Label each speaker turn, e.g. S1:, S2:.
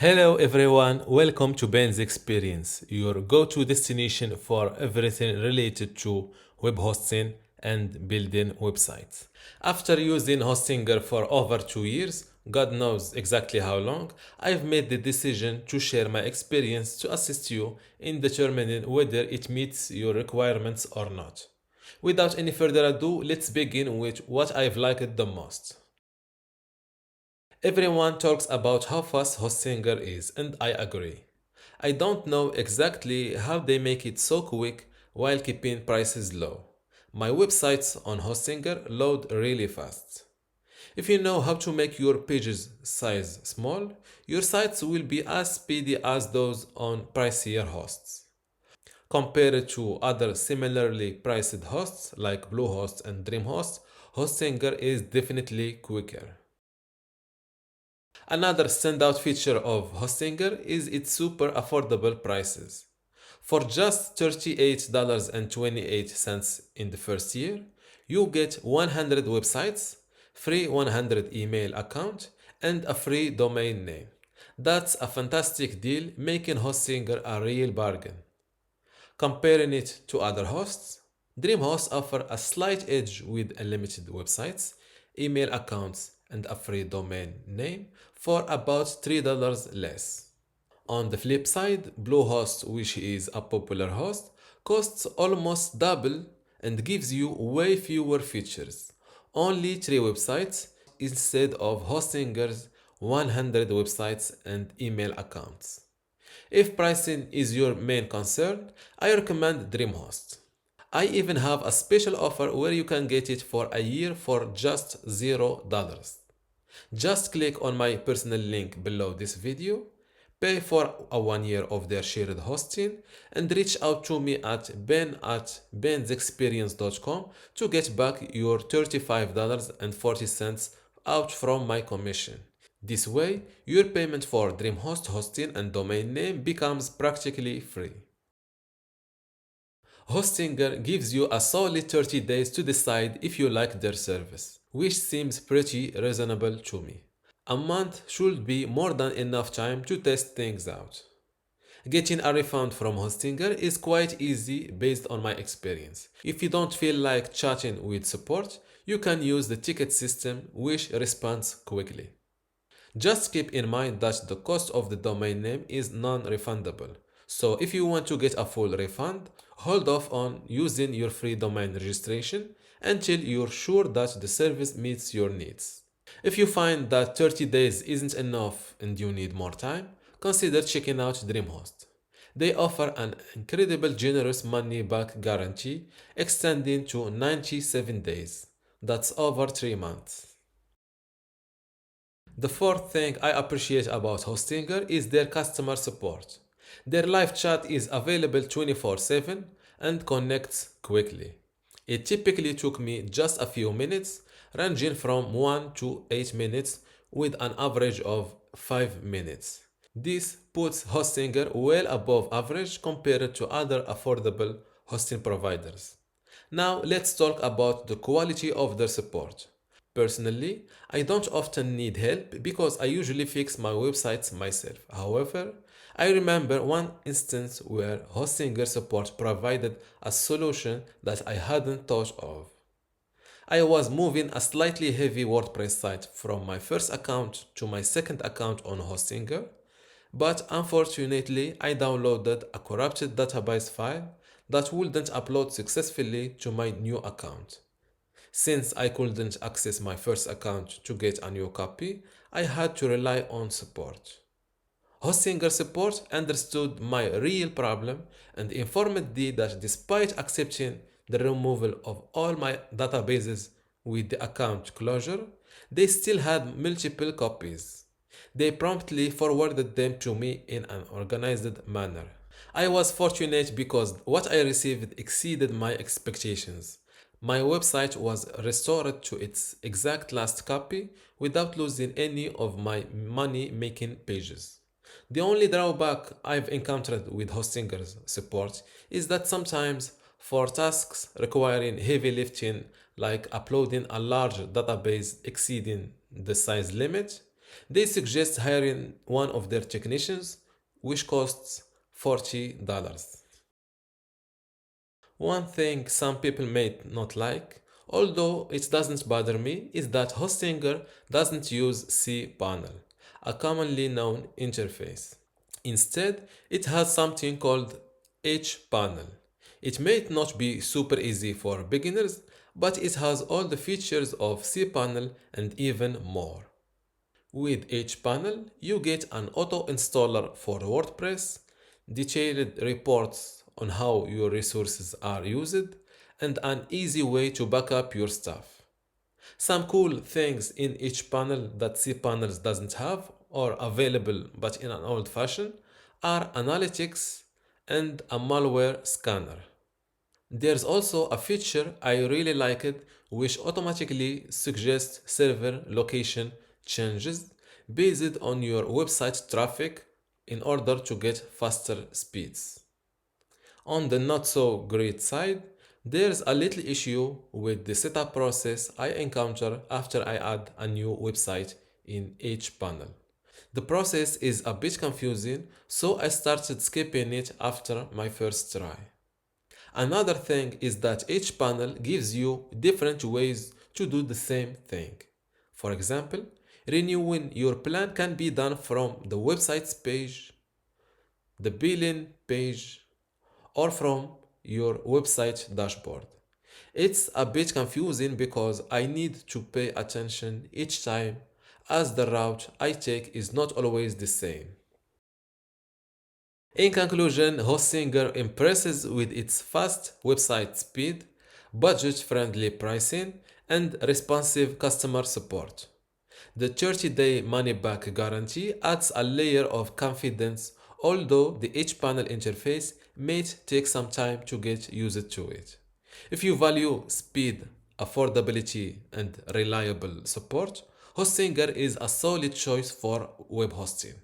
S1: Hello everyone, welcome to Ben's Experience, your go-to destination for everything related to web hosting and building websites. After using Hostinger for over 2 years, God knows exactly how long, I've made the decision to share my experience to assist you in determining whether it meets your requirements or not. Without any further ado, let's begin with what I've liked the most. Everyone talks about how fast Hostinger is, and I agree. I don't know exactly how they make it so quick while keeping prices low. My websites on Hostinger load really fast. If you know how to make your pages size small, your sites will be as speedy as those on pricier hosts. Compared to other similarly priced hosts like Bluehost and DreamHost, Hostinger is definitely quicker. Another standout feature of Hostinger is its super affordable prices. For just $38.28 in the first year, you get 100 websites, free 100 email account, and a free domain name. That's a fantastic deal, making Hostinger a real bargain. Comparing it to other hosts, DreamHost offer a slight edge with unlimited websites, email accounts, and a free domain name for about $3 less. On the flip side, Bluehost, which is a popular host, costs almost double and gives you way fewer features. Only 3 websites instead of Hostinger's 100 websites and email accounts. If pricing is your main concern, I recommend DreamHost. I even have a special offer where you can get it for a year for just $0. Just click on my personal link below this video, pay for a 1 year of their shared hosting, and reach out to me at ben@bensexperience.com to get back your $35.40 out from my commission. This way, your payment for DreamHost hosting and domain name becomes practically free. Hostinger gives you a solid 30 days to decide if you like their service, which seems pretty reasonable to me. A month should be more than enough time to test things out. Getting a refund from Hostinger is quite easy based on my experience. If you don't feel like chatting with support, you can use the ticket system which responds quickly. Just keep in mind that the cost of the domain name is non-refundable. So if you want to get a full refund, hold off on using your free domain registration until you're sure that the service meets your needs. If you find that 30 days isn't enough and you need more time, consider checking out DreamHost. They offer an incredible generous money back guarantee extending to 97 days. That's over 3 months. The fourth thing I appreciate about Hostinger is their customer support. Their live chat is available 24/7 and connects quickly. It typically took me just a few minutes, ranging from 1 to 8 minutes with an average of 5 minutes. This puts Hostinger well above average compared to other affordable hosting providers. Now let's talk about the quality of their support. Personally, I don't often need help because I usually fix my websites myself. However, I remember one instance where Hostinger support provided a solution that I hadn't thought of. I was moving a slightly heavy WordPress site from my first account to my second account on Hostinger, but unfortunately I downloaded a corrupted database file that wouldn't upload successfully to my new account. Since I couldn't access my first account to get a new copy, I had to rely on support. Hostinger support understood my real problem and informed me that despite accepting the removal of all my databases with the account closure, they still had multiple copies. They promptly forwarded them to me in an organized manner. I was fortunate because what I received exceeded my expectations. My website was restored to its exact last copy without losing any of my money making pages. The only drawback I've encountered with Hostinger's support is that sometimes, for tasks requiring heavy lifting like uploading a large database exceeding the size limit, They suggest hiring one of their technicians, which costs $40. One thing some people may not like, although it doesn't bother me, is that Hostinger doesn't use cPanel, a commonly known interface. Instead, it has something called hPanel. It may not be super easy for beginners, but it has all the features of cPanel and even more. With hPanel, you get an auto installer for WordPress, detailed reports on how your resources are used, and an easy way to back up your stuff. Some cool things in each panel that cPanels doesn't have or available but in an old fashion are analytics and a malware scanner. There's also a feature I really liked which automatically suggests server location changes based on your website traffic in order to get faster speeds. On the not so great side, there's a little issue with the setup process I encounter after I add a new website in each panel. The process is a bit confusing, so I started skipping it after my first try. Another thing is that each panel gives you different ways to do the same thing. For example, renewing your plan can be done from the website's page, the billing page, or from your website dashboard. It's a bit confusing because I need to pay attention each time as the route I take is not always the same. In conclusion, Hostinger impresses with its fast website speed, budget-friendly pricing, and responsive customer support. The 30-day money-back guarantee adds a layer of confidence, although the H-panel interface may take some time to get used to it. If you value speed, affordability, and reliable support, Hostinger is a solid choice for web hosting.